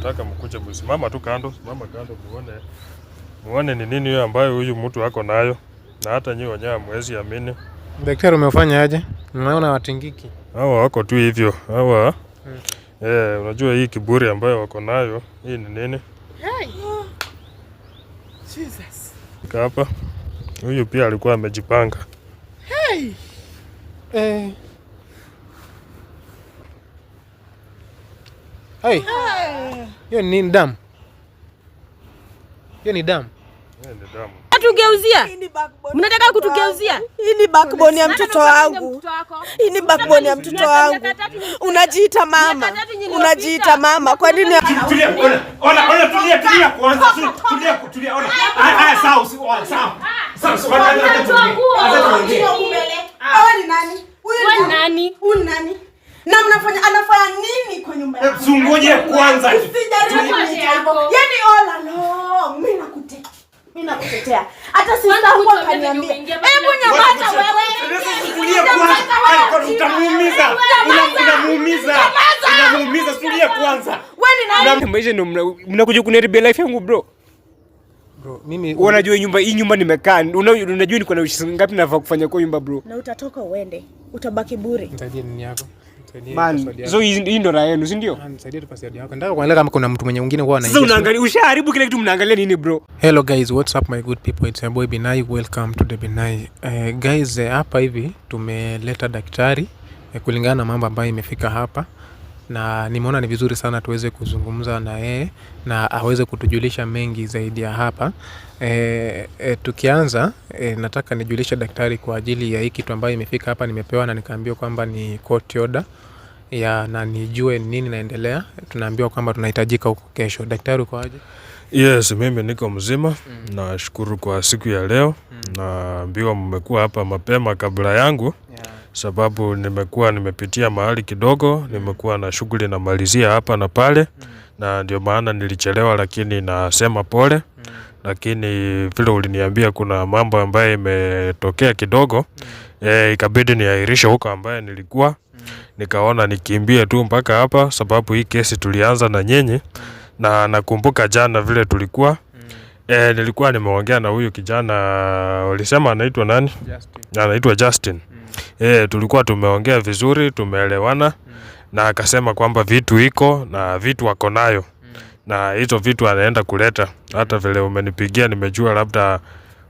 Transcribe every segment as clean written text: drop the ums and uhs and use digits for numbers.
nataka mkuje msimama tu kando, simama kando muone ni nini hiyo ambayo huyu mtu ako nayo, na hata nyinyi wenyewe hamwezi amini. Daktari umefanya aje? Unaona watingiki? Hawa wako tu hivyo. Hawa unajua hii kiburi ambayo wako nayo, hii ni nini? Hey. Jesus. Hapa. Huyu pia alikuwa amejipanga. Hey. Hey. Hiyo ni damu. Hiyo ni damu. Ni damu. Tugeuzia. Mnataka kutugeuzia? Hii ni backbone ya mtoto wangu. Hii ni backbone ya mtoto wangu. Unajiita mama. Unajiita mama. Kwa nini? Tulia, ona tulia kwanza. Tulia ona. Sawa. Hawa ni nani? Huyu ni nani? Huyu nani? Na anafanya nini kwa nyumba yangu? Sungoje kwanza. Usijaribu kuniita hivyo. Yaani all along mimi nakutetea. Hata sisi tangu akaniambia, "Hebu nyamaza wewe." Tulia kwanza. Utamuumiza. Unamuumiza. Tulia kwanza. Wewe ni nani? Maisha ndio mnakuja kuniharibu life yangu bro. Bro, mimi unajua hii nyumba nimekaa. Unajua niko na ushi ngapi nafaa kufanya kwa nyumba bro. Na utatoka uende. Utabaki bure. Nisaidie nini yako? Man, so hii ndo raha yenu, si ndio? Nisaidie tu password yako. Nataka kuangalia kama kuna mtu mwingine huwa anaingia. Sasa unaangalia, ushaharibu kile kitu, mnaangalia nini bro? Hello guys, what's up my good people? It's your boy Binai. Welcome to the Binai. Guys, hapa hivi tumeleta daktari kulingana na mambo ambayo imefika hapa, na nimeona ni vizuri sana tuweze kuzungumza na yeye na aweze kutujulisha mengi zaidi ya hapa. Tukianza nataka nijulishe daktari kwa ajili ya hii kitu ambayo imefika hapa. Nimepewa na nikaambiwa kwamba ni court order na nijue nini naendelea. Tunaambiwa kwamba tunahitajika huko kesho. Daktari uko aje? Yes, mimi niko mzima. Nashukuru kwa siku ya leo. Naambiwa mmekuwa hapa mapema kabla yangu. Sababu nimepitia mahali kidogo, nimekuwa na shughuli na malizia hapa na pale, na ndio maana nilichelewa, lakini nasema pole. Lakini vile uliniambia kuna mambo ambayo imetokea kidogo, ikabidi niahirishe huko ambaye nilikuwa. Nikaona nikimbie tu mpaka hapa sababu hii kesi tulianza na nyinyi, na nakumbuka jana vile tulikuwa nilikuwa nimeongea na huyu kijana, ulisema anaitwa nani? Justin. Anaitwa Justin. Tulikuwa tumeongea vizuri, tumeelewana, na akasema kwamba vitu iko na vitu wako nayo, na hizo vitu anaenda kuleta. Hata vile umenipigia nimejua labda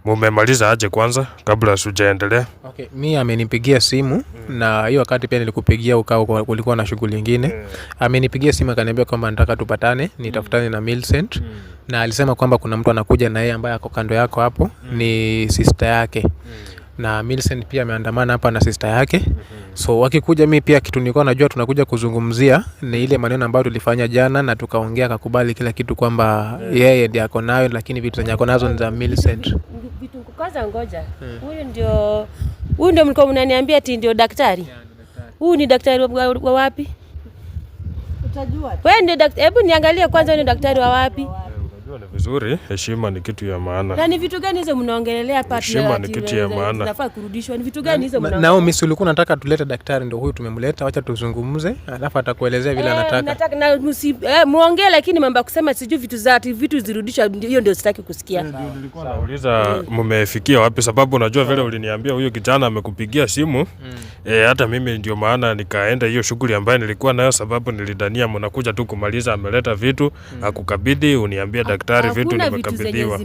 mumemaliza aje kwanza kabla sijaendelea. Okay, mimi amenipigia simu na hiyo wakati pia nilikupigia ukao kulikuwa na shughuli nyingine. Amenipigia simu akaniambia kwamba nataka tupatane, nitafutane na Millicent, na alisema kwamba kuna mtu anakuja na yeye ambaye ako kando yako hapo, ni sister yake. Na Millicent pia ameandamana hapa na sister yake. So wakikuja, mimi pia kitu nilikuwa najua tunakuja kuzungumzia ni ile maneno ambayo tulifanya jana, na tukaongea akakubali kila kitu kwamba yeye ndiye ako nayo, lakini vitu zenye ako nazo ni za Millicent. Vitu kwanza ngoja. Huyu ndio mlikuwa mnaniambia ati ndio daktari. Huyu ni daktari wa wapi? Utajua. Wewe ndio daktari. Hebu niangalie kwanza ni daktari wa wapi? Ni vizuri, heshima ni kitu ya maana. Na ni vitu gani hizo mnaongelelea hapa? Heshima ni kitu ya maana. Zinafaa kurudishwa. Ni vitu gani hizo mnaongelea? Nao mimi ulikuwa nataka tulete daktari, ndio huyu tumemleta, acha tuzungumze, alafu atakuelezea vile anataka. Nataka na muongee, lakini mambo ya kusema sijui vitu zirudishwa, hiyo ndio sitaki kusikia. Nilikuwa nauliza mmefikia wapi, sababu unajua vile uliniambia huyo kijana amekupigia simu. Hata mimi ndio maana nikaenda hiyo shughuli ambayo nilikuwa nayo, sababu nilidhania mnakuja tu kumaliza, ameleta vitu akukabidhi uniambie daktari vitu nimekabidhiwa.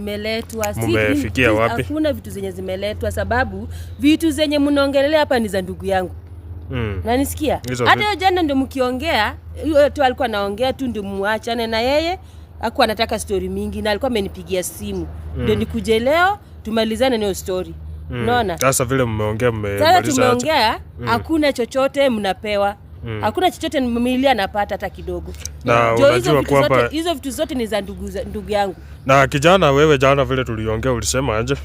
Mmefikia wapi? Hakuna vitu zenye zimeletwa, sababu vitu zenye mnaongelea hapa ni za ndugu yangu. Na nisikia hata hiyo jana ndio mkiongea, hiyo tu alikuwa anaongea tu ndio muachane na yeye, hakuwa anataka story mingi, na alikuwa amenipigia simu ndio nikuje leo tumalizane na hiyo story. Unaona? Sasa vile mmeongea sasa tumeongea, hakuna chochote mnapewa. Hakuna chochote Milia anapata hata kidogo. Na unajua kwamba hizo vitu zote ni za ndugu yangu. Na kijana, wewe jana vile tuliongea ulisema aje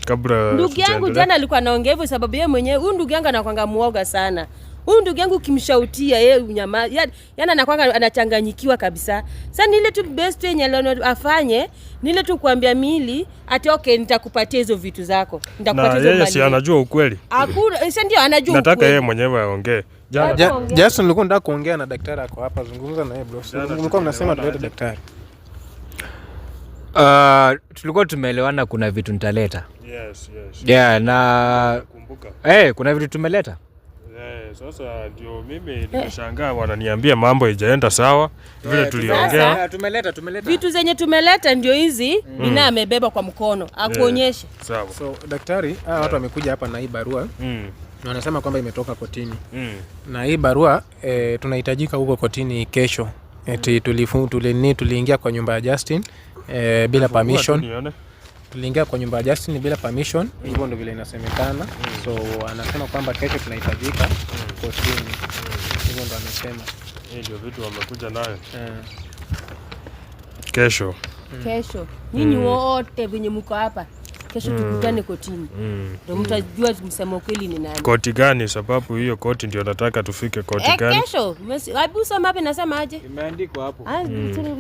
kabla ndugu yangu jana alikuwa anaongea hivyo sababu yeye mwenyewe, huyu ndugu yangu anakuanga muoga sana. Huyu ndugu yangu kimshautia yeye unyama, yani anakuanga anachanganyikiwa kabisa. Sasa ni ile tu best yenye afanye, ni ile tu kuambia Mili ati okay nitakupatia hizo vitu zako. Nitakupatia hizo mali. Na yeye si anajua ukweli. Hakuna, sasa ndio anajua ukweli. Nataka yeye mwenyewe aongee. Jason, nilikuwa nataka kuongea na daktari ako hapa, zungumza na yeye bro. Mlikuwa mnasema tulete daktari. Tulikuwa tumeelewana kuna vitu nitaleta. Yes. Yeah, na kumbuka. Kuna vitu tumeleta. Sasa ndio mimi nimeshangaa wananiambia mambo haijaenda sawa vile tuliongea. Tumeleta. Vitu zenye tumeleta ndio hizi, Bina amebeba kwa mkono akuonyeshe. Sawa. So daktari, watu wamekuja hapa na hii barua. Na wanasema kwamba imetoka kotini. Na hii barua tunahitajika huko kotini kesho. Eti tuliingia kwa nyumba ya Justin bila permission. Tuliingia kwa nyumba ya Justin bila permission. Hivyo ndio vile inasemekana. So anasema kwamba kesho tunahitajika kotini. Hivyo ndio amesema. Hii ndio vitu wamekuja nayo. Kesho. Nyinyi wote wenye mko hapa kesho tukutane kotini. Ndio mtajua msemo kweli ni nani. Koti gani? Sababu hiyo koti ndio nataka tufike koti gani? Kesho. Hebu soma hapa nasema aje? Imeandikwa hapo.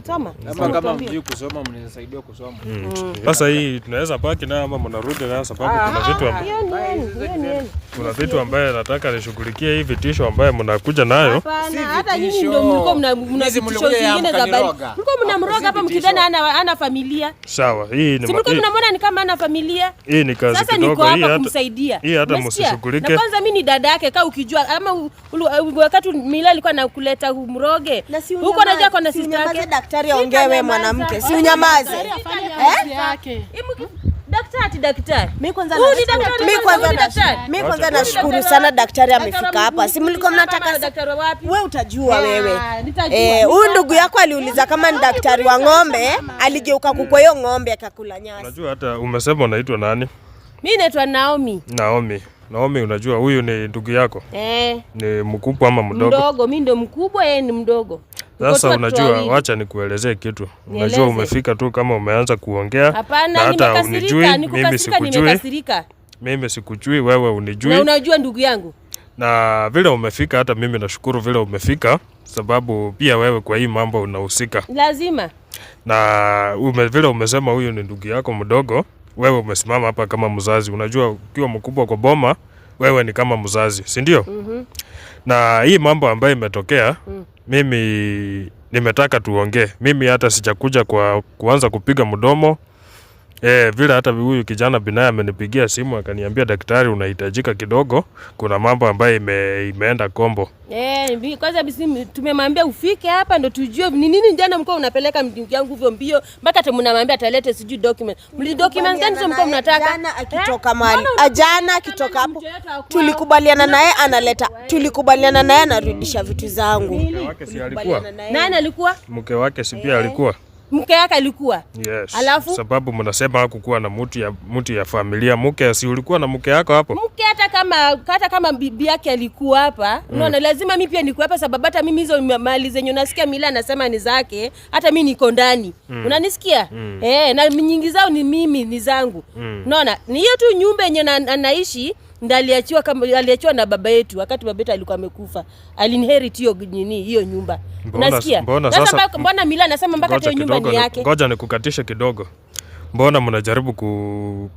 Soma. Kama mjui kusoma mnisaidia kusoma. Sasa hii tunaweza baki nayo ama mnarudi nayo sababu kuna vitu ambaye nataka nishughulikie hii vitisho ambaye mnakuja nayo. Hapana, hata nyinyi ndio mlikuwa mna vitisho zingine za bali. Mlikuwa mnamroga hapa mkidhani ana familia. Sawa, hii ni mlikuwa mnamwona ni kama ana familia. Hii ni kazi sasa kidogo hii hata kumsaidia. Hii hata msishughulike. Na kwanza mimi ni dada yake kaa ukijua ama wakati Mila alikuwa anakuleta mroge. Huko anajua kwa sister yake. Daktari aongee wewe mwanamke. Si unyamaze. Daktari. Mimi kwanza nashukuru sana daktari amefika hapa. Si mliko mnataka daktari wapi? Wewe utajua wewe. Huyu ndugu yako aliuliza kama ni daktari wa ng'ombe, aligeuka kwa hiyo ng'ombe akakula nyasi. Unajua hata umesema unaitwa nani? Mimi naitwa Naomi. Naomi, unajua huyu ni ndugu yako? Ni mkubwa ama mdogo? Mdogo, mimi ndo mkubwa, yeye ni mdogo. Sasa unajua, wacha nikuelezee kitu. Unajua umefika tu kama umeanza kuongea. Hapana, hata unijui, mimi sikujui. Mimi sikujui, wewe unijui. Na unajua ndugu yangu. Na vile umefika hata mimi nashukuru vile umefika sababu pia wewe kwa hii mambo unahusika. Lazima. Na vile umesema huyu ni ndugu yako mdogo, wewe umesimama hapa kama mzazi. Unajua ukiwa mkubwa kwa boma, wewe ni kama mzazi, si ndio? Na hii mambo ambayo imetokea, mimi nimetaka tuongee. Mimi hata sijakuja kwa kuanza kupiga mdomo. Vile hata huyu kijana Binaya amenipigia simu akaniambia daktari unahitajika kidogo. Kuna mambo ambayo imeenda kombo. Kwanza tumemwambia ufike hapa ndo tujue ni nini jana mko unapeleka mjingu yangu hivyo mbio mpaka hata mnamwambia atalete sijui document. Documents gani mko mnataka? Jana akitoka mali. Jana akitoka hapo. Tulikubaliana naye analeta. Tulikubaliana naye anarudisha vitu zangu. Mke wake si alikuwa? Nani alikuwa? Mke wake si pia alikuwa? Mke yake alikuwa? Yes. Alafu sababu mnasema hakukuwa na mtu ya familia. Mke si ulikuwa na mke yako hapo? Mke hata kama bibi yake alikuwa hapa, unaona lazima mimi pia niko hapa sababu hata mimi hizo mali zenye unasikia Mila anasema ni zake, hata mimi niko ndani. Unanisikia? Na nyingi zao ni mimi ni zangu. Unaona? Ni hiyo tu nyumba yenye anaishi ndio aliachiwa na baba yetu wakati baba yetu alikuwa amekufa. Alinherit hiyo nyumba. Unasikia? Mbona Mila anasema mpaka hiyo nyumba ni yake? Ngoja nikukatishe kidogo. Mbona mnajaribu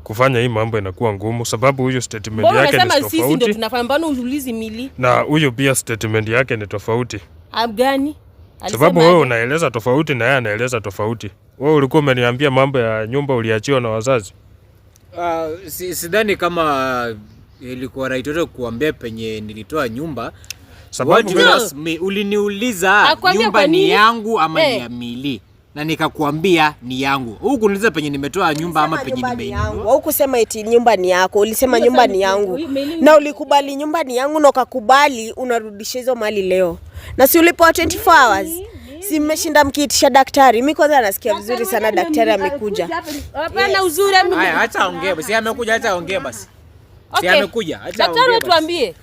kufanya hii mambo inakuwa ngumu sababu huyu statement yake ni tofauti. Sisi ndio tunafanya, mbona uulizi Mili? Na huyu pia statement yake ni tofauti. Gani? Sababu wewe unaeleza tofauti na yeye anaeleza tofauti. Wewe ulikuwa umeniambia mambo ya nyumba uliachiwa na wazazi. Sidhani kama ilikuwa right yote kuambia penye nilitoa nyumba. Sababu uliniuliza nyumba ni yangu ama ni ya Mili. Na nikakuambia ni yangu. Huku kuniuliza penye nimetoa nyumba ama penye nimeinunua. Hukusema eti nyumba ni yako, ulisema nyumba ni yangu. Na ulikubali nyumba ni yangu na ukakubali unarudisha hizo mali leo. Na si ulipewa 24 hours. Si mmeshinda mkiitisha daktari. Mimi kwanza nasikia vizuri sana daktari amekuja. Hapana uzuri mimi. Haya acha ongee basi. Amekuja acha ongee basi. Si amekuja acha ongee. Daktari tuambie.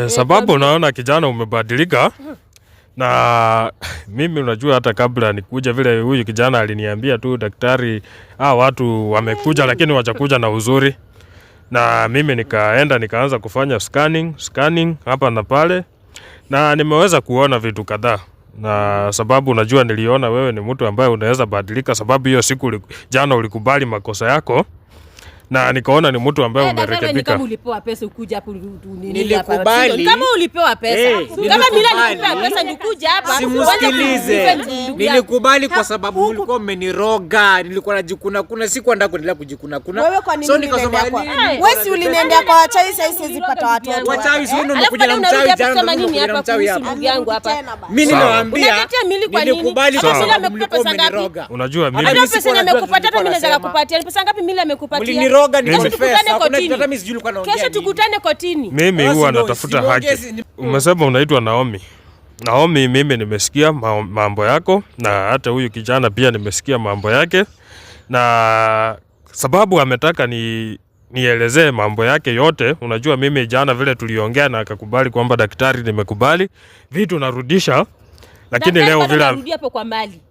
Sababu naona kijana umebadilika. Na mimi unajua hata kabla nikuja vile huyu kijana aliniambia tu daktari watu wamekuja lakini wachakuja na uzuri. Na mimi nikaanza kufanya scanning hapa na pale. Na nimeweza kuona vitu kadhaa. Na sababu unajua niliona wewe ni mtu ambaye unaweza badilika sababu hiyo siku jana ulikubali makosa yako. na nikaona ni mtu ambaye umerekebika. Kama ulipewa pesa ukuja hapo nilikubali. Kama ulipewa pesa. Kama mimi nilikupa pesa nikuja hapa. Simusikilize. Nilikubali kwa sababu ulikuwa umeniroga. Nilikuwa najikuna kuna siku anda kuendelea kujikuna kuna. So nikasema wewe si uliniendea kwa wachawi sasa hizi pata watoto. Wachawi sio ndio umekuja na mchawi jana ndio mchawi hapa. Mimi ninawaambia nilikubali kwa sababu ulikuwa umeniroga. Unajua mimi hata pesa nimekupatia hata mimi naweza kukupatia. Pesa ngapi mimi nimekupatia? Uliniroga nikafesa. Hakuna kitu hata mimi sijui ulikuwa naongea. Kesho tukutane kotini. Mimi huwa natafuta haki. Umesema unaitwa Naomi. Naomi, mimi nimesikia mambo yako na hata huyu kijana pia nimesikia mambo yake, na sababu ametaka nielezee mambo yake yote. Unajua mimi jana vile tuliongea na akakubali kwamba daktari, nimekubali vitu narudisha, lakini daktari leo vile narudi hapo kwa mali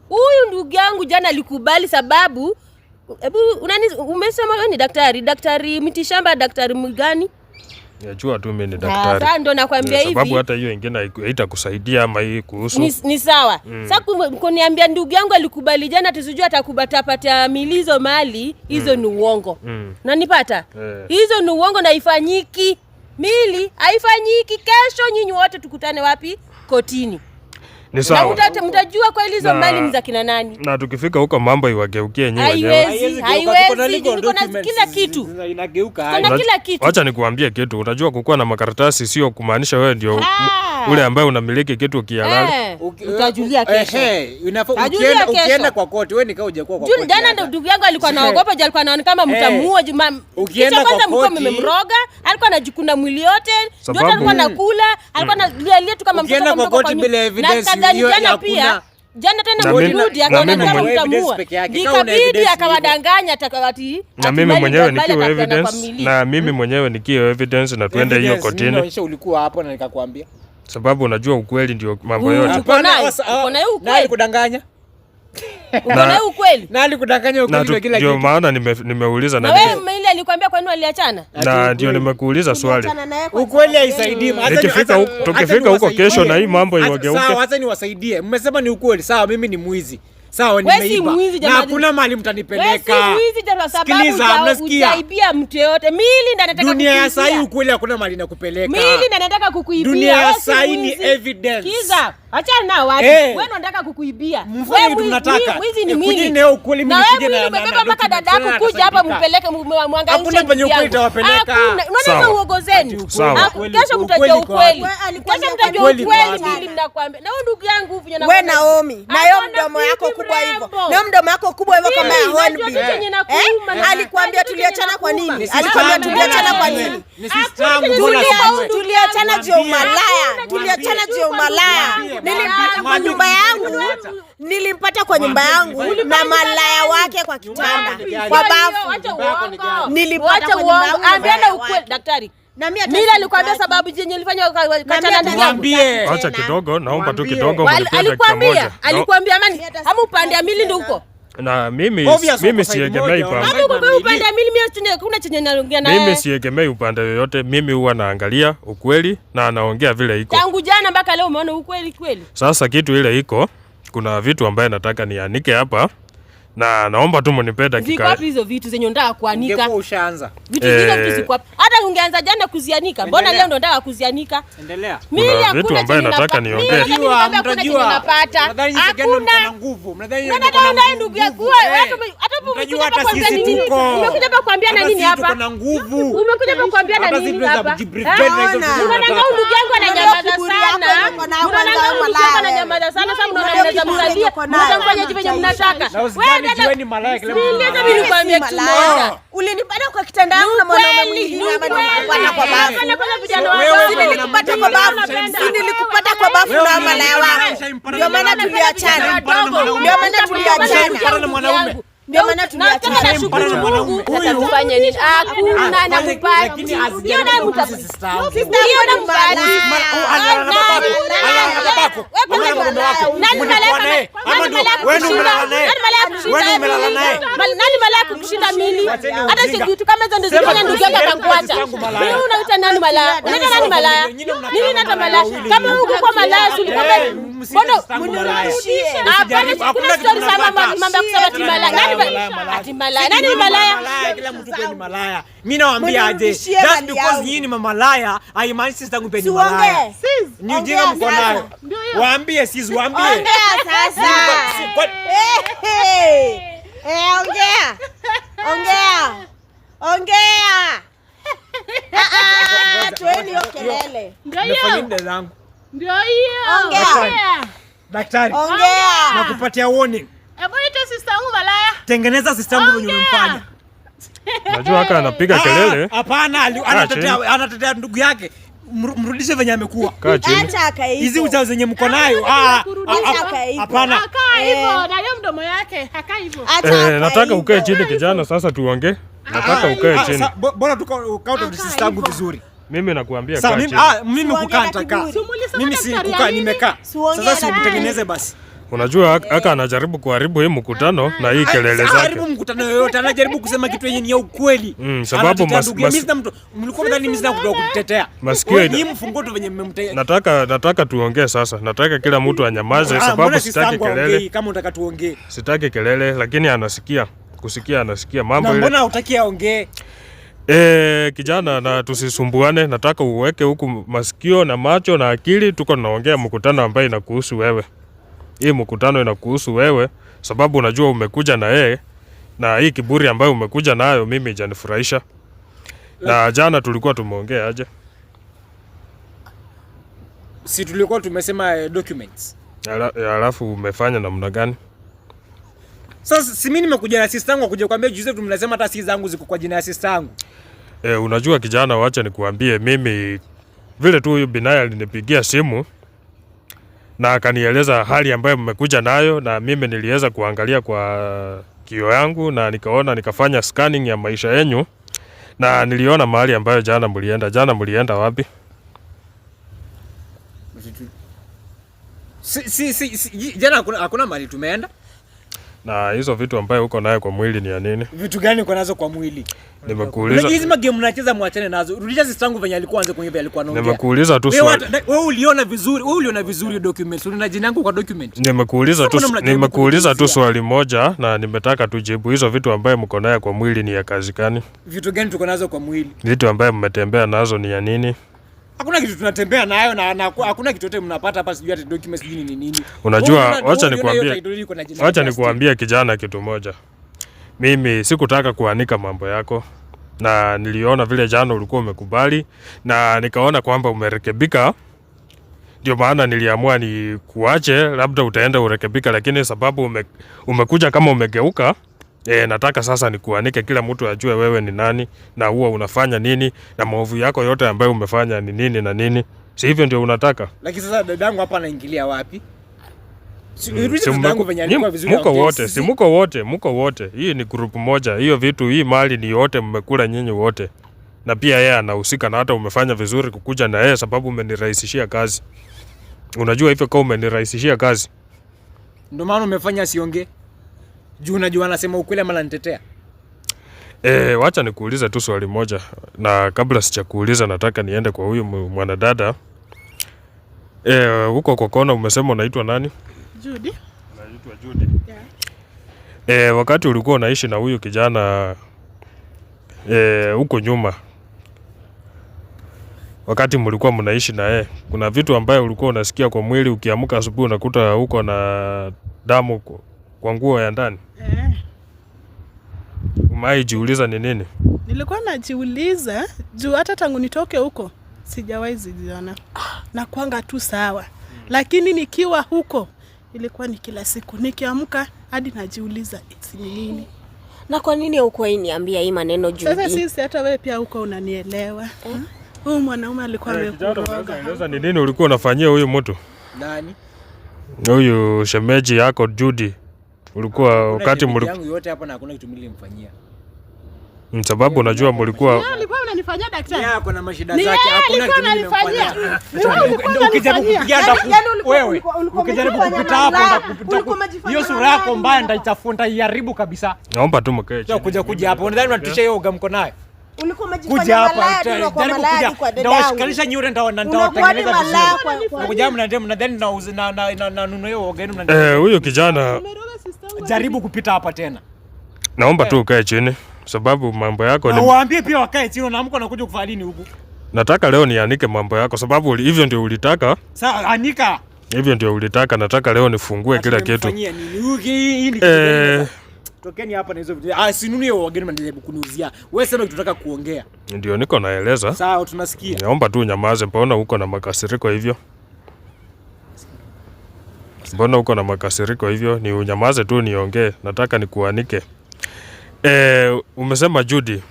huyu ndugu yangu jana alikubali sababu umesema wewe ni daktari mitishamba, daktari mgani? Najua tu mimi ni daktari. Sasa ndo nakwambia hivi. Sababu hata hiyo ingine haitakusaidia ama hii kuhusu. Ni sawa. Sasa kuniambia ndugu yangu alikubali jana tusijue atakubata milizo mali, hizo ni uongo. Unanipata? Hizo ni uongo na ifanyiki. Mili haifanyiki. Kesho nyinyi wote tukutane wapi? Kotini. Ni sawa. Na mtajua kwa hizo mali ni za kina nani. Na tukifika huko mambo iwageukie yenyewe. Haiwezi. Kuna kila kitu. Inageuka. Kuna kila kitu. Acha nikuambie kitu. Unajua kukuwa na makaratasi sio kumaanisha wewe ndio ule ambaye unamiliki kitu kihalali. Utajulia kesho. Ukienda kwa koti wewe nikao hujakuwa kwa koti. Jana ndo ndugu yangu alikuwa anaogopa, alikuwa anaona kama mtamuua. Ukienda kwa koti mmemroga, alikuwa anajikuna mwili yote, yote alikuwa anakula, alikuwa analia tu kama mtoto kwa koti bila evidence. Jana pia jana tena mrudi akaona kama mtamua, ikabidi akawadanganya atakawati. Na mimi mwenyewe nikiwa evidence, na mimi mwenyewe nikiwa evidence na twende hiyo kotini. Inaonyesha ulikuwa hapo na nikakwambia, sababu unajua ukweli ndio mambo yote. Uko nayo ukweli kudanganya. Uko nayo ukweli. Na alikudanganya ukweli kila kitu. Ndio maana nimeuliza na wewe mimi alikwambia kwa nini waliachana? Na ndio nimekuuliza swali. Ukweli haisaidii. Tukifika huko kesho na hii mambo iwageuke. Sawa, acha niwasaidie. Mmesema ni ukweli. Sawa, mimi ni mwizi. Sawa, nimeiba. Na hakuna mahali mtanipeleka. Wewe si mwizi kwa sababu utaibia mtu yote. Mimi ndo nataka dunia ya sasa ukweli hakuna mahali nakupeleka. Mimi ndo nataka kukuibia. Dunia ya sasa ni evidence. Kiza, achana nao watu. Wewe ndo nataka kukuibia. Wewe tunataka. Mwizi ni mimi. Kujine ukweli mimi nikuje na umebeba mpaka dadako kuja hapa mpeleke mwangalie. Hakuna penye ukweli utawapeleka. Unaona uogozeni. Kesho mtajua ukweli. Kesho mtajua ukweli mimi mnakwambia. Na ndugu yangu vyenye na wewe Naomi, na hiyo mdomo yako kubwa hivyo. Na mdomo yako kubwa hivyo kama ya Hornbill. Alikwambia tuliachana kwa nini? Alikwambia tuliachana kwa nini? Tuliachana juu malaya. Tuliachana juu malaya. Nilimpata kwa nyumba yangu. Nilimpata kwa nyumba yangu na malaya wake kwa kitanda. Kwa bafu. Nilipata kwa nyumba yangu. Ambiana ukweli daktari. Mimi alikwambia sababu yenye nilifanya kachana ndugu yangu. Acha kidogo, naomba tu kidogo. Alikwambia amani, ama upande ya mili ndio huko. Na mimi siegemei pande. Hapo kwa upande ya mili mimi kuna chenye naongea naye. Mimi siegemei upande yoyote. Mimi huwa naangalia ukweli na naongea vile iko. Tangu jana mpaka leo umeona ukweli kweli. Sasa kitu ile iko, kuna vitu ambaye nataka nianike hapa. Na naomba tu mnipe dakika. Ziko wapi hizo vitu zenye unataka kuanika? Ungekuwa ushaanza. Vitu hizo ziko wapi? Hata ungeanza jana kuzianika. Mbona leo ndo nataka kuzianika? Endelea. Mimi vitu ambaye nataka niongee. Mtajua. Napata. Hakuna nguvu. Mnadhani ndugu yangu wewe hata umekuja hapa kuambia nini? Umekuja hapa kuambia na nini hapa? Kuna nguvu. Umekuja hapa kuambia na nini hapa? Unaona ndugu yangu ananyamaza sana. Unaona ndugu yangu ananyamaza sana. Sasa mnaanza msalia. Mnafanya hivi venye mnataka. Jiweni malaya kile mmoja. Mimi nikwambia kitu moja. Ulinipata kwa kitanda yangu na mwanaume mwingine ama nilikupata kwa bafu? Nilikupata kwa bafu. Nilikupata kwa bafu na malaya wako. Ndio maana tuliachana. Ndio maana tuliachana. Shukuru Mungu atakufanya nini? Hakuna anakupata. Ukiona mtu ukiona Nani malaya kukushinda mili? Hata sikitu kama hizo ndio zifanya ndugu yako atakuacha. Wewe unaita nani malaya? Unaita nani malaya? Mimi nata malaya. Kama huko kwa malaya ulikuwa mbona kuna story sana mambo ya kusema timalaya. Nani malaya? Nani malaya? Kila mtu ni malaya. Mimi nawaambia aje. Just because nyinyi ni mamalaya, haimaanishi sisi tangu peni malaya. Ni ujinga mko nayo. Waambie sisi, waambie. Ongea sasa. Ongea. Tueni hiyo kelele. Ndio hiyo. Ongea. Daktari. Ongea. Nakupatia warning. Hebu ita sister yangu malaya. Tengeneza sister yangu venye umemfanya. Unajua haka anapiga kelele. Hapana, anatetea ndugu yake. Mrudishe venye amekuwa. Kaa chini. Hizi uchao zenye mko nayo. Hapana. Akaa hivyo na hiyo mdomo yake. Akaa hivyo. Nataka ukae chini kijana, sasa tuongee. Nataka ukae chini. Bora tukao sister yangu vizuri. Mimi nakuambia kaa chini. Mimi kukaa nitakaa. Mimi si kukaa nimekaa. Sasa simtengeneze basi. Unajua haka anajaribu kuharibu hii mkutano na hii kelele zake. Haribu mkutano yoyote, anajaribu kusema kitu yenye ni ya ukweli. Sababu mlikuwa mnadhani mimi sina kutoka kutetea. Masikio ni mfungo tu venye mmemtea. Nataka tuongee sasa. Nataka kila mtu anyamaze sababu sitaki kelele. Kama unataka tuongee. Sitaki kelele lakini anasikia. Kusikia anasikia mambo ile. Mbona hutaki aongee? Kijana, na tusisumbuane. Nataka uweke huku masikio na macho na akili. Tuko tunaongea mkutano ambaye inakuhusu wewe. Hii mkutano inakuhusu wewe sababu unajua umekuja na yeye, na hii kiburi ambayo umekuja nayo mimi haijanifurahisha. Na jana tulikuwa tumeongea aje? Si tulikuwa tumesema documents. Alafu umefanya namna gani? Sasa si mimi nimekuja na sister yangu kuja kuambia juzi tumesema hata si zangu ziko kwa jina ya sister yangu. Unajua kijana, wacha nikuambie mimi vile tu huyu Binaya alinipigia simu na akanieleza hali ambayo mmekuja nayo, na mimi niliweza kuangalia kwa kio yangu na nikaona, nikafanya scanning ya maisha yenu na niliona mahali ambayo jana mlienda. Jana mlienda wapi? Jana hakuna mahali tumeenda. Na hizo vitu ambayo uko nayo kwa mwili ni ya nini? Vitu gani uko nazo kwa mwili? Nimekuuliza. Hizi magame mnacheza muachane nazo. Rudisha sister yangu venye alikuwa anze kuongea, alikuwa anaongea. Nimekuuliza tu swali. Wewe uliona vizuri documents. Una jina yangu kwa document. Nimekuuliza tu swali moja na nimetaka tujibu. Hizo vitu ambayo mko nayo kwa mwili ni ya kazi gani? Vitu gani tuko nazo kwa mwili? Vitu ambayo mmetembea nazo ni ya nini? Hakuna kitu tunatembea nayo na hakuna kitu yote mnapata hapa, sijui hata documents sijui ni nini. Unajua, wacha nikuambie kijana kitu moja. Mimi sikutaka kuanika mambo yako, na niliona vile jana ulikuwa umekubali na nikaona kwamba umerekebika. Ndio maana niliamua ni kuache, labda utaenda urekebika, lakini sababu umekuja kama umegeuka, nataka sasa nikuanike, kila mtu ajue wewe ni nani na huwa unafanya nini na maovu yako yote ambayo umefanya ni nini na nini. Si hivyo ndio unataka? Lakini sasa dadangu hapa anaingilia wapi? Muko wote. Hii ni group moja. Hiyo vitu, hii mali ni yote mmekula nyinyi wote. Na pia yeye anahusika, na hata umefanya vizuri kukuja na yeye sababu umenirahisishia kazi. Unajua hivyo kama umenirahisishia kazi. Ndio maana umefanya siongee. Juu unajua anasema ukweli ama ananitetea. Wacha nikuulize tu swali moja, na kabla sijakuuliza nataka niende kwa huyu mwanadada. Huko kwa kona umesema unaitwa nani? Judy. Unaitwa Judy. Yeah. Wakati ulikuwa unaishi na huyu kijana huko nyuma, wakati mlikuwa mnaishi na yeye, kuna vitu ambayo ulikuwa unasikia kwa mwili, ukiamka asubuhi unakuta huko na damu kwa nguo ya ndani? Umaijiuliza ni nini? Nilikuwa najiuliza juu hata tangu nitoke huko sijawahi ziona. Na kwanga tu sawa. Lakini nikiwa huko ilikuwa ni kila siku. Nikiamka hadi najiuliza ni nini. Na kwa nini huko niambia hii maneno Judy? Sasa sisi hata wewe pia huko unanielewa. Huyu mwanaume alikuwa amekuroga. Sasa ni nini ulikuwa unafanyia huyu mtu? Nani? Huyu shemeji yako Judy. Ulikuwa wakati yangu yote hapa na hakuna kitu nilimfanyia. Sababu unajua mlikuwa alikuwa ananifanyia daktari. Yeye kuna mashida zake, hakuna kitu kinachofanya. Ukijaribu kupigia wewe, ukijaribu kupita hapo hiyo sura yako mbaya nitaichafua, iharibu kabisa. Naomba tu mkae chini. Kuja hapo. Unadhani unatisha hiyo uga mko nayo? Ulikuwa umejifanya malaya, jaribu kuja. Ndawashikanisha nyure ndawatengeneza vizuri. Kuja mnadhani na nuno hiyo uga yenu huyo kijana jaribu kupita hapa tena. Naomba tu ukae chini sababu mambo yako ni waambie pia wakae chini na mko anakuja kufanya nini huku. Nataka leo nianike mambo yako sababu hivyo ndio ulitaka. Sasa anika. Hivyo ndio ulitaka, nataka leo nifungue kila kitu. Fanyia nini? Tokeni hapa na hizo vitu. Sinunie wageni mnajaribu kuniuzia. Wewe sema tunataka kuongea. Ndio niko naeleza. Sawa tunasikia. Naomba tu nyamaze, mbona uko na makasiriko hivyo? Mbona uko na makasiriko hivyo? Ni unyamaze tu niongee. Nataka nikuanike. Umesema Judy.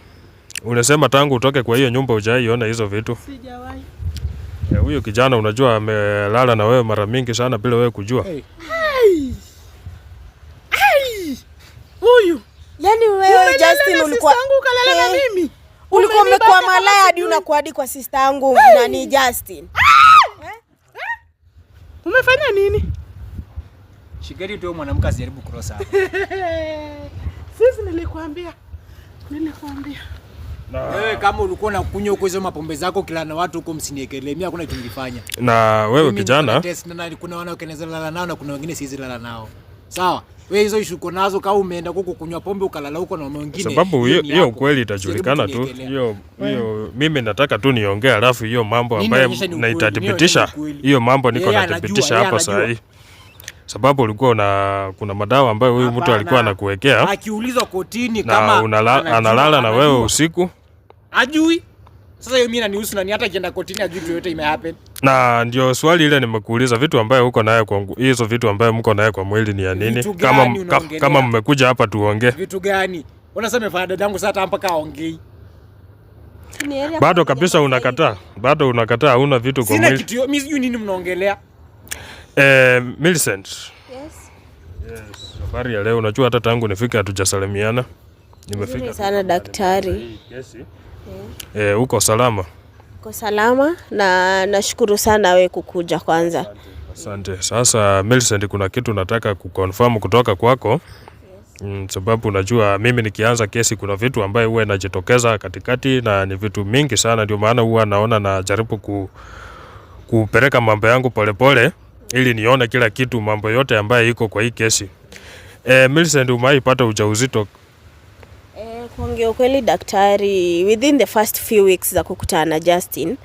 Unasema tangu utoke kwa hiyo nyumba hujaiona hizo vitu? Sijawahi. Huyo kijana unajua amelala na wewe mara mingi sana bila wewe kujua. Huyu. Yaani wewe Justin ulikuwa kalala na mimi. Ulikuwa umekuwa malaya hadi unakuwa hadi kwa sister yangu nani Justin. Umefanya nini? Shigari tu mwanamke asijaribu kurosa hapa. Sisi nilikwambia. Wewe kama ulikuwa unakunywa huko hizo mapombe zako kila na watu huko msiniekelee, mimi hakuna kitu nilifanya. Na wewe kijana, kuna wanaokeneza lala nao na kuna wengine siwezi lala nao. Sawa? Wewe hizo issue uko nazo kama umeenda huko kunywa pombe ukalala huko na wengine. Sababu hiyo ukweli itajulikana tu. Hiyo mimi nataka tu niongee alafu hiyo mambo ambayo naitadhibitisha. Hiyo mambo niko nathibitisha hapa saa hii. Sababu ulikuwa kuna madawa ambayo huyu mtu alikuwa anakuwekea. Akiulizwa kotini kama analala na wewe usiku. Ajui. Sasa hiyo mimi inanihusu na ni hata kienda kotini ajui yote imehappen. Na ndio swali ile nimekuuliza, vitu ambayo uko nayo kwa hizo vitu ambayo mko nayo kwa mwili ni ya nini? Kama mmekuja hapa tuongee. Vitu gani? Unasema fanya dadangu sasa mpaka aongei. Bado kabisa unakataa. Bado unakataa huna vitu kwa mwili. Sina kitu, mimi sijui nini mnaongelea. Millicent. Yes. Habari ya leo, unajua hata tangu nifika hatujasalimiana. Nimefika sana daktari. Uko salama? Uko salama na nashukuru sana wewe kukuja kwanza. Asante. Sasa Millicent, kuna kitu nataka kuconfirm kutoka kwako. Sababu unajua mimi nikianza kesi kuna vitu ambayo huwa inajitokeza katikati na ni vitu mingi sana, ndio maana huwa naona na jaribu kupeleka mambo yangu polepole ili nione kila kitu, mambo yote ambayo iko kwa hii kesi. Millicent, umeipata ujauzito? Kuongea ukweli daktari, within the first few weeks za kukutana na Justin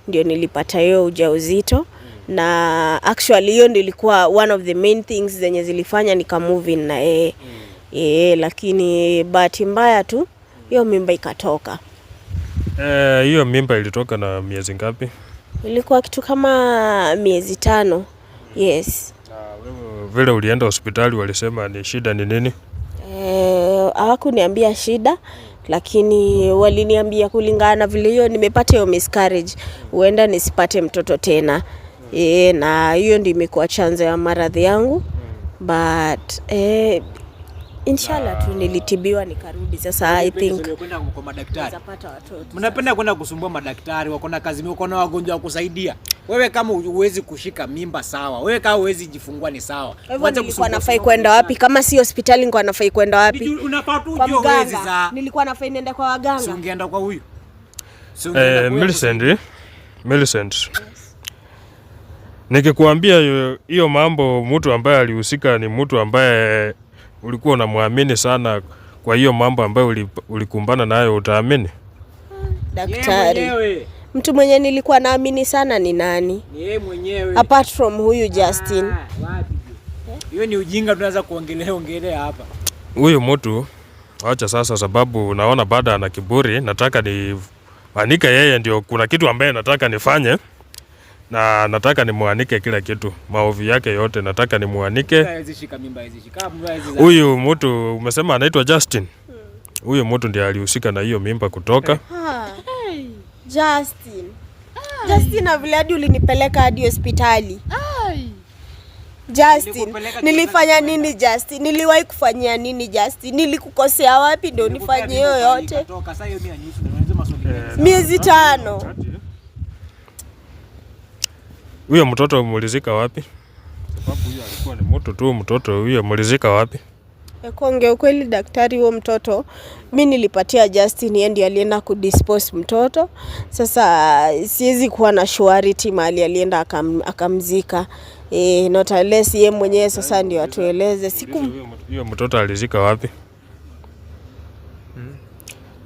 ndio nilipata hiyo ujauzito, na actually hiyo ndio ilikuwa one of the main things zenye zilifanya nika move in na yeye. Lakini bahati mbaya tu hiyo mimba ikatoka. Hiyo mimba ilitoka na miezi ngapi? Ilikuwa kitu kama miezi 5. Yes. Wewe vile ulienda hospitali walisema ni shida ni nini? Hawakuniambia shida, lakini waliniambia kulingana vile hiyo nimepata hiyo miscarriage, huenda nisipate mtoto tena. Na hiyo ndio imekuwa chanzo ya maradhi yangu. But inshallah tu nilitibiwa nikarudi. Sasa I think kwenda kwa madaktari. Mnapenda kwenda kusumbua madaktari, wako na kazi, wako na wagonjwa wa kusaidia. Wewe kama huwezi kushika mimba sawa. Wewe kama huwezi jifungua ni sawa. Wacha nilikuwa nafai kwenda wapi? Kama si hospitali nilikuwa nafai kwenda wapi? Unafaa tu ujue huwezi za. Nilikuwa nafai niende kwa waganga. Si ungeenda kwa huyu. Millicent. Nikikuambia hiyo mambo, mtu ambaye alihusika ni mtu ambaye ulikuwa unamwamini sana, kwa hiyo mambo ambayo ulikumbana nayo utaamini? Daktari, mtu mwenye nilikuwa naamini sana ni nani? Ni yeye mwenyewe. Apart from huyu Justin. Hiyo ni ujinga tunaweza kuongelea hapa. Huyu mtu acha sasa, sababu naona baada ana kiburi, nataka ni anika yeye, ndio kuna kitu ambaye nataka nifanye. Na nataka nimwanike kila kitu, maovu yake yote nataka nimwanike. Huyu mtu umesema anaitwa Justin. Huyu mtu ndiye alihusika na hiyo mimba kutoka. Justin na vile hadi ulinipeleka hadi hospitali. Justin, nilifanya nini Justin? Niliwahi kufanyia nini Justin? Nilikukosea wapi ndio nifanye hiyo yote? Miezi 5. Huyo mtoto mulizika wapi? Sababu huyo alikuwa ni mtu tu, mtoto huyo mulizika wapi? Kuongea ukweli daktari, huo mtoto mi nilipatia Justin, yeye ndiye alienda kudispose mtoto. Sasa siwezi kuwa na surety mahali alienda akamzika. Not unless yeye mwenyewe sasa ndio atueleze. Huyo mtoto alizika wapi?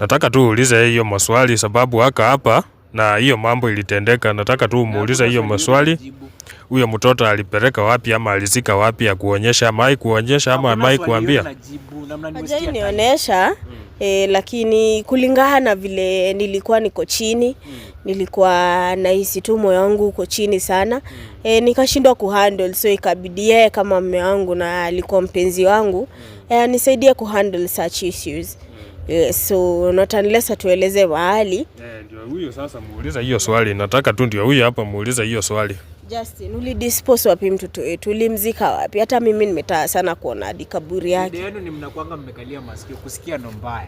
Nataka tu uulize hiyo maswali sababu hapa na hiyo mambo ilitendeka. Nataka tu muulize hiyo maswali. Huyo mtoto alipeleka wapi ama alizika wapi, ya kuonyesha ama haikuonyesha ama haikuambia? Hajainionyesha. Lakini kulingana na vile nilikuwa niko chini, nilikuwa nahisi tu moyo wangu uko chini sana. Nikashindwa kuhandle, so ikabidi yeye kama mume wangu na alikuwa mpenzi wangu nisaidie kuhandle such issues. So not unless atueleze mahali. Ndio huyo sasa muuliza hiyo swali. Nataka tu ndio huyo hapa muuliza hiyo swali. Justin, ulidispose wapi mtoto wetu? Ulimzika wapi? Hata mimi nimetaa sana kuona hadi kaburi yake. Ndio yenu ni mnakuanga mmekalia masikio kusikia ndo mbaya.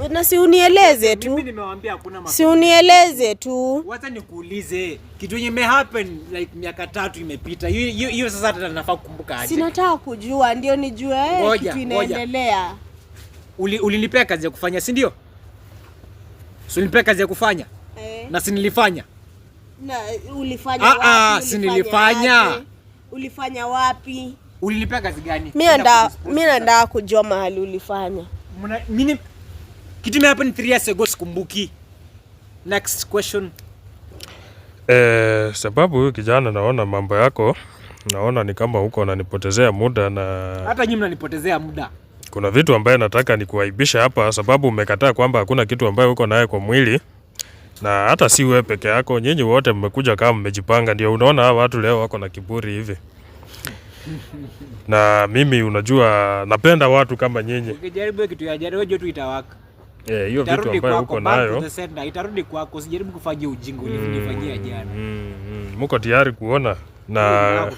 Na si unieleze tu. Mimi nimewaambia hakuna masikio. Si unieleze tu. Wacha nikuulize. Kitu yenye imehappen like miaka 3 imepita. Hiyo sasa hata nafaa kukumbuka aje. Sinataka kujua, ndio nijue kitu inaendelea. Ulinipea kazi ya kufanya, si ndio? Si ulinipea kazi ya kufanya? Na si nilifanya? Na ulifanya wapi? Si nilifanya. Ulifanya wapi? Ulinipea kazi gani? Mimi nataka kujua mahali ulifanya. Mimi kitu imehappen 3 years ago sikumbuki. Next question. Sababu huyu kijana naona mambo yako, naona ni kama huko unanipotezea muda na hata nyinyi mnanipotezea muda. Kuna vitu ambaye nataka nikuaibisha hapa sababu umekataa kwamba hakuna kitu ambaye uko naye kwa mwili. Na hata si wewe peke yako, nyinyi wote mmekuja kama mmejipanga, ndio unaona hawa watu leo wako na kiburi hivi. Na mimi unajua napenda watu kama nyinyi. Ukijaribu kitu ya jaribu wewe tu itawaka. Hiyo vitu ambayo uko nayo itarudi kwako, usijaribu kufanya ujinga ulivyofanyia jana. Mko tayari kuona na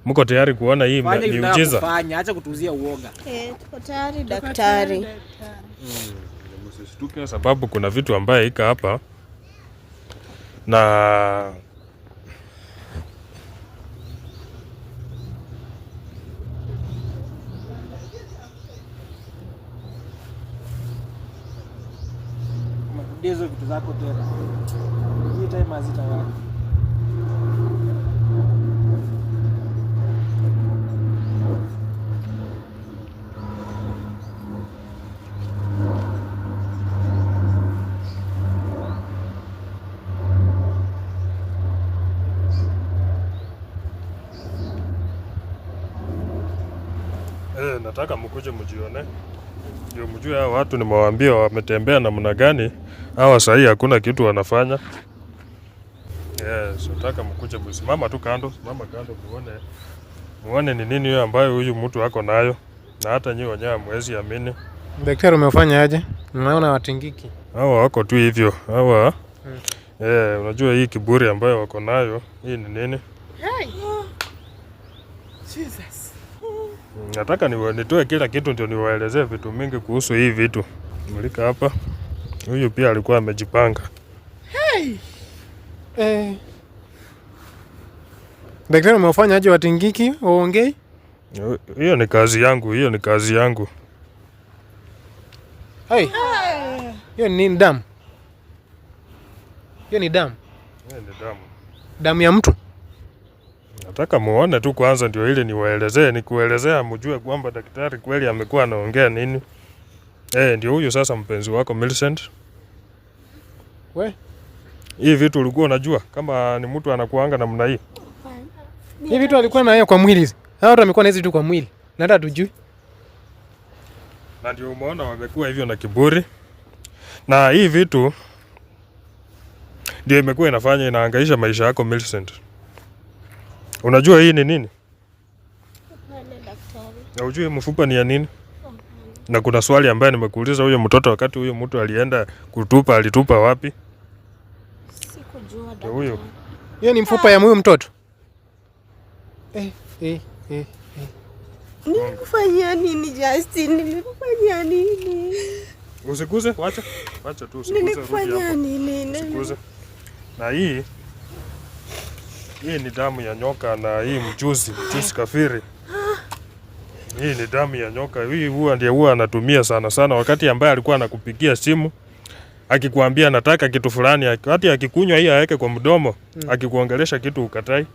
mko tayari kuona hii miujiza? Fanya, acha kutuzia uoga. Tuko tayari daktari. Msishtuke sababu kuna vitu ambaye ika hapa na hizo vitu zako tena. Hii time hazita wapi? Nataka mkuje mjione. Ndio mjue hao watu nimewaambia wametembea namna gani. Hawa sahi hakuna kitu wanafanya. Nataka mkuje msimama tu kando, simama kando muone ni nini hiyo ambayo huyu mtu ako nayo. Na hata nyinyi wenyewe hamwezi amini. Daktari umefanya aje? Unaona watingiki. Hawa wako tu hivyo. Hawa unajua hii kiburi ambayo wako nayo, hii ni nini? Jesus. Nataka nitoe kila kitu ndio niwaelezee vitu mingi kuhusu hii vitu. Mulika hapa. Huyu pia alikuwa amejipanga. Daktari umefanya aje watingiki waongei? Hiyo ni kazi yangu, hiyo ni kazi yangu. Hiyo ni damu. Hiyo ni damu. Hiyo ni damu. Damu ya mtu. Nataka muone tu kwanza ndio ile niwaelezee, nikuelezea mjue kwamba daktari kweli amekuwa anaongea nini. Ndio huyu sasa mpenzi wako Millicent. Hii vitu ulikuwa unajua kama ni mtu anakuanga namna hii? Hii vitu alikuwa nayo kwa mwili. Hao watu wamekuwa na hizi vitu kwa mwili. Na hata tujui. Na ndio umeona wamekuwa hivyo na kiburi. Na hii vitu ndio imekuwa inafanya inahangaisha maisha yako Millicent. Unajua hii ni nini? Na ujue mfupa ni ya nini? Na kuna swali ambaye nimekuuliza huyo mtoto wakati huyo mtu alienda kutupa, alitupa wapi? Sikujua daktari. Hiyo ni mfupa ya huyu mtoto. Nilikufanyia nini Justin? Nilikufanyia nini? Usikuze, wacha tu usikuze. Nilikufanyia nini? Usikuze. Na hii ni damu ya nyoka na hii mjusi kafiri. Hii ni damu ya nyoka. Hii huwa anatumia sana wakati ambaye alikuwa anakupigia simu akikwambia nataka kitu fulani, wakati akikunywa hii aweke kwa mdomo, akikuongelesha kitu ukatai.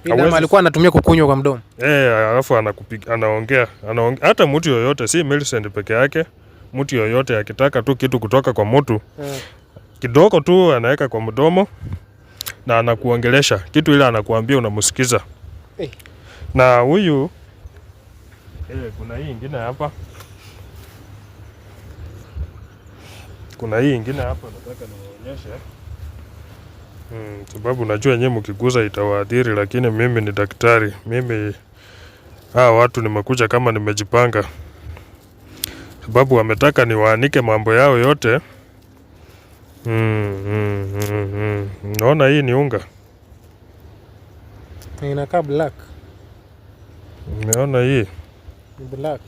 Damu alikuwa anatumia kukunywa kwa mdomo. Alafu anaongea. Hata mtu yoyote, si Millicent peke yake, mtu yoyote akitaka tu kitu kutoka kwa mtu kidogo tu anaweka kwa mdomo na anakuongelesha kitu ile, anakuambia unamsikiza. Na huyu kuna hii ingine hapa. Nataka niwaonyeshe. Sababu najua nyinyi mkiguza itawaadhiri, lakini mimi ni daktari. Mimi watu nimekuja kama nimejipanga. Sababu wametaka niwaanike mambo yao yote. Naona hii ni unga. Inakaa black. Umeona hii? Black.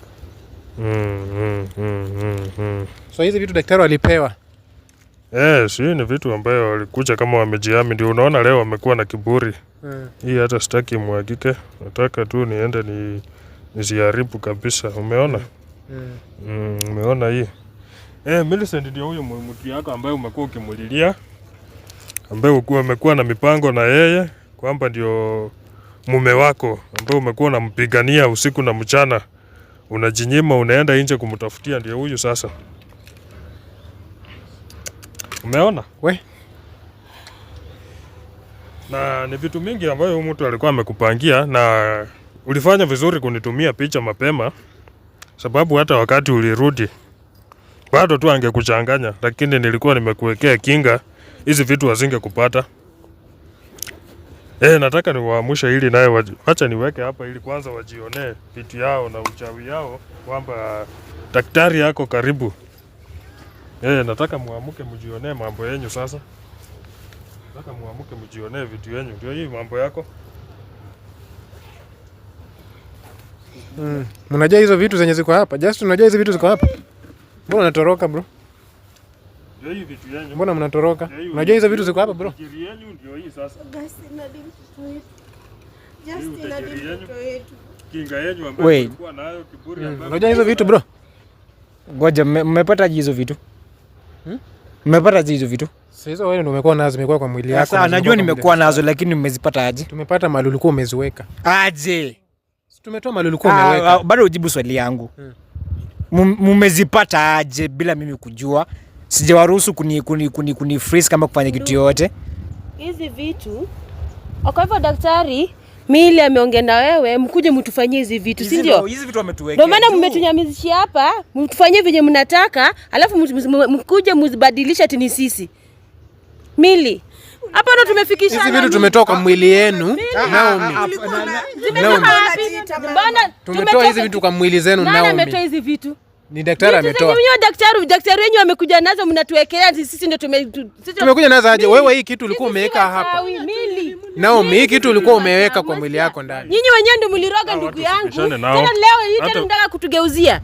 So hizi vitu daktari walipewa? Si ni vitu ambayo walikuja kama wamejihami, ndio unaona leo wamekuwa na kiburi. Hii hata sitaki mwagike, nataka tu niende nisiharibu kabisa. Umeona? Umeona hii? Millicent ndio huyo mtu yako ambaye umekuwa ukimulilia, ambaye umekuwa na mipango na yeye kwamba ndio mume wako, ambaye umekuwa unampigania usiku na mchana, unajinyima unaenda nje kumtafutia, ndio huyu sasa. Umeona? Na ni vitu mingi ambayo mtu alikuwa amekupangia, na ulifanya vizuri kunitumia picha mapema, sababu hata wakati ulirudi bado tu angekuchanganya, lakini nilikuwa nimekuwekea kinga hizi vitu hazingekupata. Nataka niwaamusha ili naye acha niweke hapa ili kwanza wajionee vitu yao na uchawi yao kwamba daktari yako karibu. Nataka muamuke mjionee mambo yenu sasa. Nataka muamuke mjionee vitu yenu. Ndio hii mambo yako. Unajua hizo vitu zenye ziko hapa? Just unajua hizo vitu ziko hapa? Mbona unatoroka bro? Ndio hii vitu yenu. Mbona mnatoroka? Unajua hizo vitu ziko hapa bro? Kiri yenu ndio hii sasa. Kinga yenu ambayo ilikuwa nayo kiburi ambayo. Unajua hizo vitu bro? Ngoja, mmepata hizo vitu? Mmepata hizo vitu? Sasa hizo wewe ndio umekuwa nazo, zimekuwa kwa mwili yako. Sasa najua nimekuwa nazo, lakini mmezipata aje? Tumepata mali ulikuwa umeziweka. Aje? Tumetoa mali ulikuwa umeweka. Bado ujibu swali yangu. Mmezipata aje bila mimi kujua? Sijawaruhusu kuni freeze kama kufanya kitu yote. Hizi vitu. Kwa hivyo daktari, Mili ameongea na wewe mkuje mtufanyie hizi vitu, si ndio? Hizi vitu wametuwekea. Ndio maana mmetunyamizishia hapa, mtufanyie venye mnataka, alafu mkuje mzibadilisha ati ni sisi. Mili, hapa ndo tumefikisha. Hizi vitu tumetoa kwa mwili yenu. Naomi. Mbona tumetoa hizi vitu kwa mwili zenu Naomi? Nani ametoa hizi vitu? Ni daktari ametoa. Daktari wenyewe amekuja nazo, mnatuwekelea sisi ndio tumekuja nazo aje? Wewe hii kitu ulikuwa umeweka hapa. Naomi, hii kitu ulikuwa umeweka kwa mwili yako ndani. Nyinyi wenyewe ndio mliroga ndugu yangu. Tena leo hii tena mnataka kutugeuzia.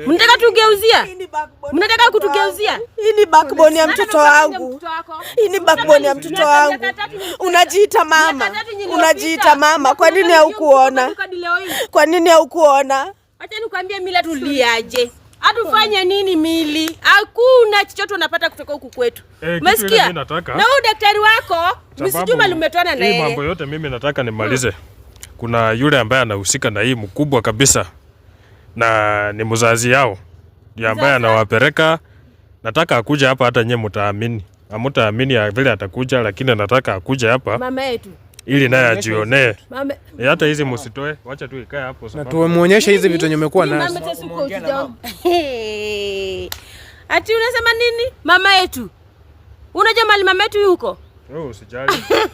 Mnataka kutugeuzia? Mnataka kutugeuzia? Hii ni backbone ya mtoto wangu. Hii ni backbone ya mtoto wangu. Unajiita mama. Unajiita mama. Kwa nini haukuona? Kwa nini haukuona? Acha nikwambie Mila tuliaje. Atufanye nini Mili? Hakuna chochote unapata kutoka huku kwetu. Umesikia? Na huyu daktari wako, msijuma lumetoana na yeye. Hii mambo yote mimi nataka nimalize. Kuna yule ambaye anahusika na hii mkubwa kabisa. Na ni mzazi yao. Ndiye ambaye anawapeleka. Nataka akuja hapa hata nyinyi mtaamini. Hamtaamini vile atakuja, lakini nataka akuja hapa. Mama yetu. Ili naye ajionee. Hata hizi msitoe, wacha tu ikae hapo sababu. Na tumeonyesha hizi vitu nyumekuwa nazo. Ati unasema nini? Mama yetu. Unajua mali mama yetu yuko? Usijali. Usikuwe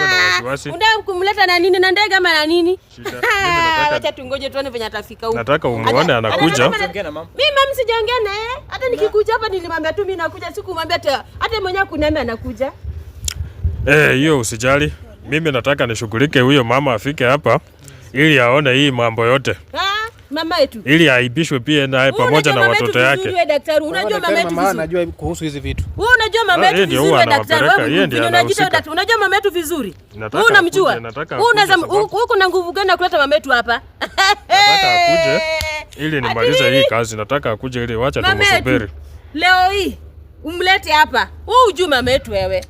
na wasiwasi. Unataka kumleta na nini? Na ndege ama na nini? Acha tungoje tuone venye atafika huko. Nataka umuone anakuja. Mimi mama sijaongea naye. Hata nikikuja hapa nilimwambia tu mimi nakuja, sikumwambia hata mwenyewe kuniambia anakuja. Hiyo usijali. Mimi nataka nishughulike huyo mama afike hapa ili aone hii mambo yote. Mama yetu. Ili aibishwe pia naye pamoja na watoto yake. Wewe daktari, unajua mama yetu vizuri. Anajua kuhusu hizi vitu. Wewe unajua mama yetu vizuri daktari. Wewe unajua daktari, unajua mama yetu vizuri. Wewe unamjua. Wewe unaweza uko na nguvu gani ya kuleta mama yetu hapa? Nataka akuje ili nimalize hii kazi. Nataka akuje ili wacha tumsubiri. Leo hii umlete hapa. Wewe unajua mama yetu wewe.